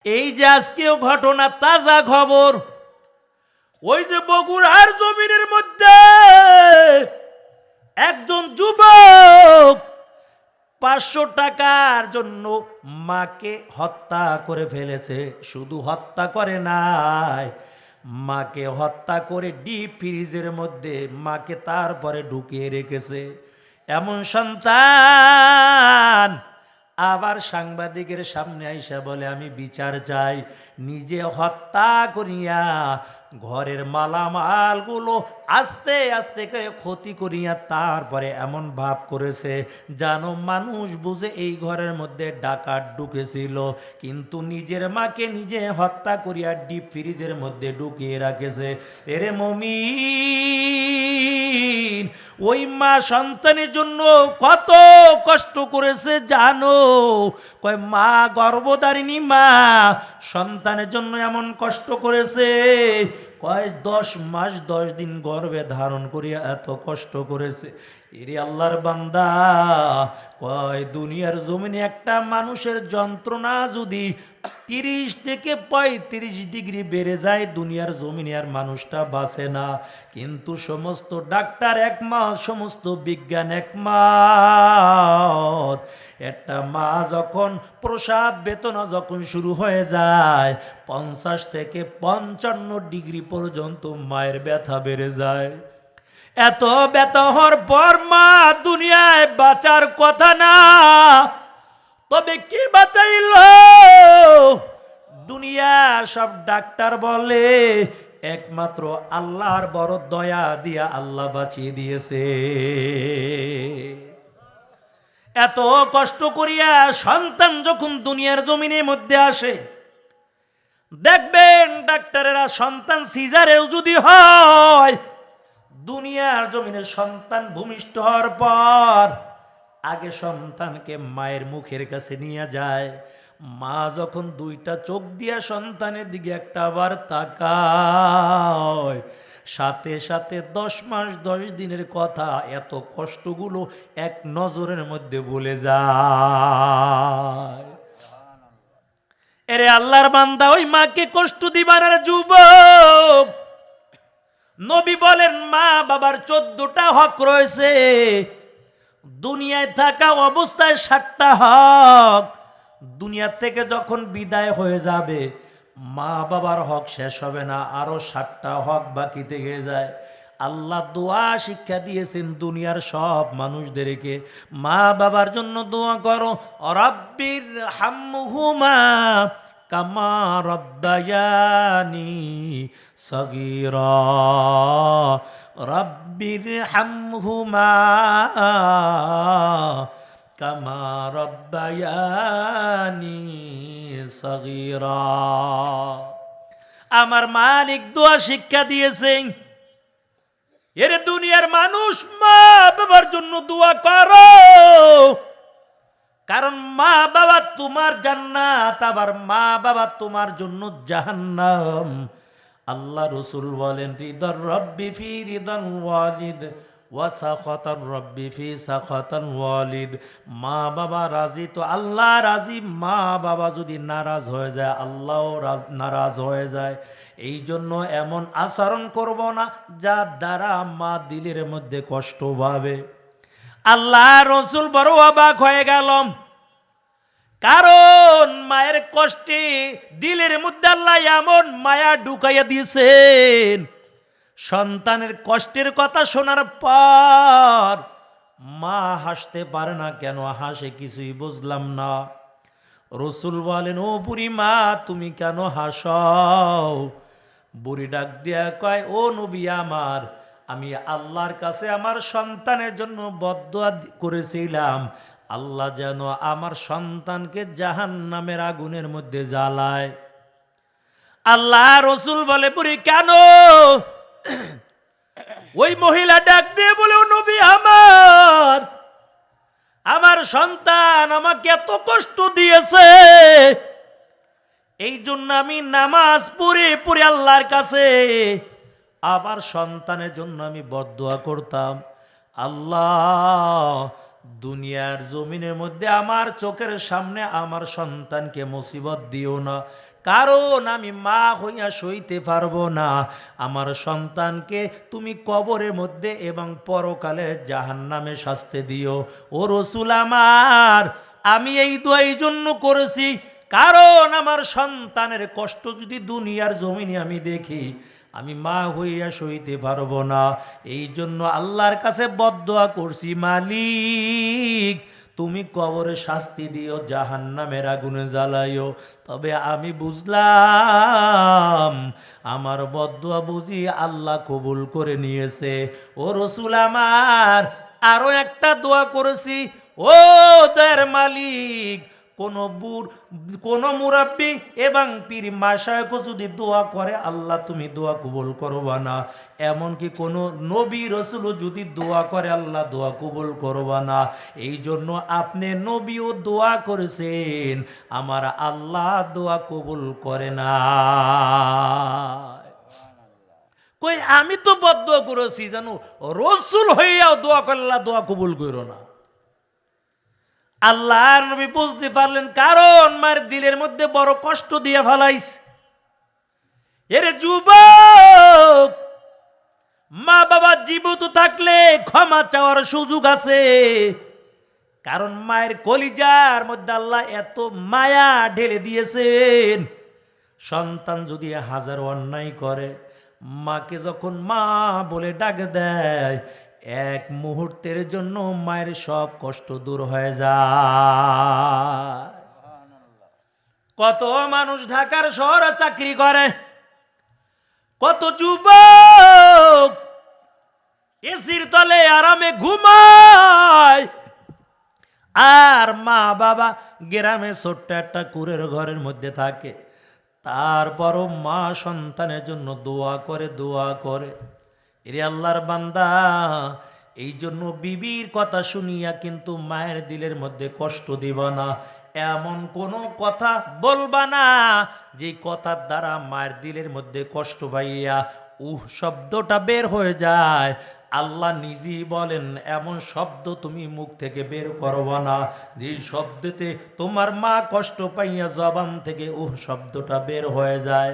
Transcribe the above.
এই যে আজকেও ঘটনা, তাজা খবর, ওই যে বগুড়ার জমিনের মধ্যে একজন যুবক 500 টাকার জন্য মাকে হত্যা করে ফেলেছে। শুধু হত্যা করে নাই, মাকে হত্যা করে ডিপ ফ্রিজের মধ্যে মাকে তারপরে ঢুকিয়ে রেখেছে। এমন সন্তান আবার সাংবাদিকের সামনে আইসা বলে আমি বিচার চাই। নিজে হত্যা করিয়া ঘরের মালামালগুলো আস্তে আস্তে করে ক্ষতি করিয়া তারপরে এমন ভাব করেছে জানো মানুষ বুঝে এই ঘরের মধ্যে ডাকাত ঢুকেছিল, কিন্তু নিজের মাকে নিজে হত্যা করিয়া ডিপ ফ্রিজের মধ্যে ঢুকিয়ে রাখেছে। এরে মুমিন, ওই মা সন্তানের জন্য কত কষ্ট করেছে জানো? কয় মা গর্ভধারিণী মা সন্তানের জন্য এমন কষ্ট করেছে, কয় 10 মাস 10 দিন গর্ভে ধারণ করিয়া এত কষ্ট করেছে। এরে আল্লাহর বান্দা, কয় দুনিয়ার জমিনে একটা মানুষের যন্ত্রণা যদি 30 থেকে 35 ডিগ্রি বেড়ে যায়, দুনিয়ার জমিনে আর মানুষটা বাঁচে না। কিন্তু সমস্ত ডাক্তার একমত, সমস্ত বিজ্ঞান একমত, একটা মা যখন প্রসাব বেদনা যখন শুরু হয়ে যায় 50 থেকে 55 ডিগ্রি পর্যন্ত মায়ের ব্যথা বেড়ে যায়। এত ব্যথা হওয়ার পর মা দুনিয়ায় বাঁচার কথা না, তবে কি বাঁচাইল? দুনিয়া সব ডাক্তার বলে একমাত্র আল্লাহর বড় দয়া দিয়া আল্লাহ বাঁচিয়ে দিয়েছে। এত কষ্ট করিয়া সন্তান যখন দুনিয়ার জমিনের মধ্যে আসে, দেখবেন ডাক্তারেরা সন্তান সিজারেও যদি হয়, দুনিয়ার জমিনে সন্তান ভূমিষ্ঠ হওয়ার পর আগে সন্তানকে মায়ের মুখের কাছে নিয়ে যায়। মা যখন দুইটা চোখ দিয়া সন্তানের দিকে একটা আবার তাকায়, সাথে সাথে 10 মাস 10 দিনের কথা এত কষ্টগুলো এক নজরের মধ্যে ভুলে যায়। এরে আল্লাহর বান্দা, ওই মাকে কষ্ট দিবার আর যুবক, নবী বলেন মা বাবার 14টা হক রয়েছে। দুনিয়ায় থাকা অবস্থায় 7টা হক, দুনিয়া থেকে যখন বিদায় হয়ে যাবে মা বাবার হক শেষ হবে না, আরো 7টা হক বাকি থেকে যায়। আল্লাহ দোয়া শিক্ষা দিয়েছেন দুনিয়ার সব মানুষদেরকে, মা বাবার জন্য দোয়া করো, রব্বির হামহুমা কামা রব্বায়ানি সগীরা, রব্বির হামহুমা কামা রব্বায়ানি সগীরা। আমার মালিক দোয়া শিক্ষা দিয়েছেন, এর দুনিয়ার মানুষ মা বাবার জন্য দোয়া করো, কারণ মা বাবা তোমার জান্নাত, আবার মা বাবা তোমার জন্য জাহান্নাম। আল্লাহ রসুল বলেন রিদার রব্বি ফি রিদাল ওয়ালিদ ওয়া সাখাতার রব্বি ফি সাখাতাল ওয়ালিদ। মা বাবা রাজি তো আল্লাহ রাজি, মা বাবা যদি নারাজ হয়ে যায় আল্লাহও নারাজ হয়ে যায়। এই জন্য এমন আচরণ করব না যার দ্বারা মা দিলের মধ্যে কষ্ট পাবে। আল্লাহ রসুল বড় অবাক হয়ে গেল, কারণ মায়ের কষ্টে দিলের মধ্যে আল্লাহ এমন মায়া ঢুকাইয়া দিয়েছেন। সন্তানের কষ্টের কথা শোনার পর মা হাসতে পারে না, কেন হাসে কিছুই বুঝলাম না। রসুল বলেন ও বুড়ি মা তুমি কেন হাসো? বুড়ি ডাক দিয়া কয় ও নবী আমার, আমি আল্লাহর কাছে আমার সন্তানের জন্য বদদুয়া করেছিলাম, আল্লাহ যেন আমার সন্তানকে জাহান্নামের আগুনের মধ্যে জ্বালায়। আল্লাহ রসুল বলে বুড়ি কেন? ওই মহিলা ডাক দিয়ে বলে ও নবী আমার, আমার সন্তান আমাকে এত কষ্ট দিয়েছে, এই জন্য আমি নামাজ পড়ে পড়ে আল্লাহর কাছে আবার সন্তানের জন্য আমি বদদুয়া করতাম, আল্লাহ দুনিয়ার জমিনের মধ্যে আমার চোখের সামনে আমার সন্তানকে মুসিবত দিও না, কারণ আমি মা হইয়া সইতে পারবো না আমার সন্তানকে তুমি কবরের মধ্যে এবং পরকালে জাহান্নামে শাস্তি দিও। ও রাসূল আমার, আমি এই দোয়া এই জন্য করেছি, কারণ আমার সন্তানের কষ্ট যদি দুনিয়ার জমিনে আমি দেখি, আমি মা হইয়া সইতে পারবো না। এই জন্য আল্লাহর কাছে বদদোয়া করছি, মালিক তুমি কবরে শাস্তি দিও, জাহান্নামের আগুনে জ্বালাইও। তবে আমি বুঝলাম আমার বদদোয়া বুঝি আল্লাহ কবুল করে নিয়েছে। ও রাসূল আমার, আরো একটা দোয়া করেছি, ও দয়ার মালিক, কোন মুরাব্বি এবং পীর মাশায়েখ যদি দোয়া করে আল্লাহ তুমি দোয়া কবুল করবা না, এমনকি কোন নবী রাসূল যদি দোয়া করে আল্লাহ দোয়া কবুল করবা না। এই জন্য আপনি নবীও দোয়া করেছেন, আমার আল্লাহ দোয়া কবুল করে না। কই আমি তো বদদোয়া করেছি জানো, রাসূল হইয়াও দোয়া করলা দোয়া কবুল করো না। আল্লাহর নবী বুঝতে পারলেন, কারণ মার দিলের মধ্যে বড় কষ্ট দিয়ে ফেলাইছে। এরে যুবক, মা বাবা জীবিত থাকলে ক্ষমা চাওয়ার সুযোগ আছে, কারণ মায়ের কলিজার মধ্যে আল্লাহ এত মায়া ঢেলে দিয়েছেন। সন্তান যদি হাজার অন্যায় করে, মাকে যখন মা বলে ডাক দেয়, এক মুহূর্তের জন্য মায়ের সব কষ্ট দূর হয়ে যায়। কত মানুষ ঢাকার শহরে চাকরি করে, কত যুবক এসির তলে আরামে ঘুমায়, আর মা বাবা গ্রামে ছোট্ট একটা কুড়ের ঘরের মধ্যে থাকে। তারপরও মা সন্তানের জন্য দোয়া করে। এরে আল্লাহর বান্দা, এই জন্য বিবির কথা শুনিয়া কিন্তু মায়ের দিলের মধ্যে কষ্ট দিবা না। এমন কোনো কথা বলবা না যে কথার দ্বারা মায়ের দিলের মধ্যে কষ্ট পাইয়া শব্দটা বের হয়ে যায়। আল্লাহ নিজেই বলেন, এমন শব্দ তুমি মুখ থেকে বের করবা না যে শব্দতে তোমার মা কষ্ট পাইয়া জবান থেকে শব্দটা বের হয়ে যায়।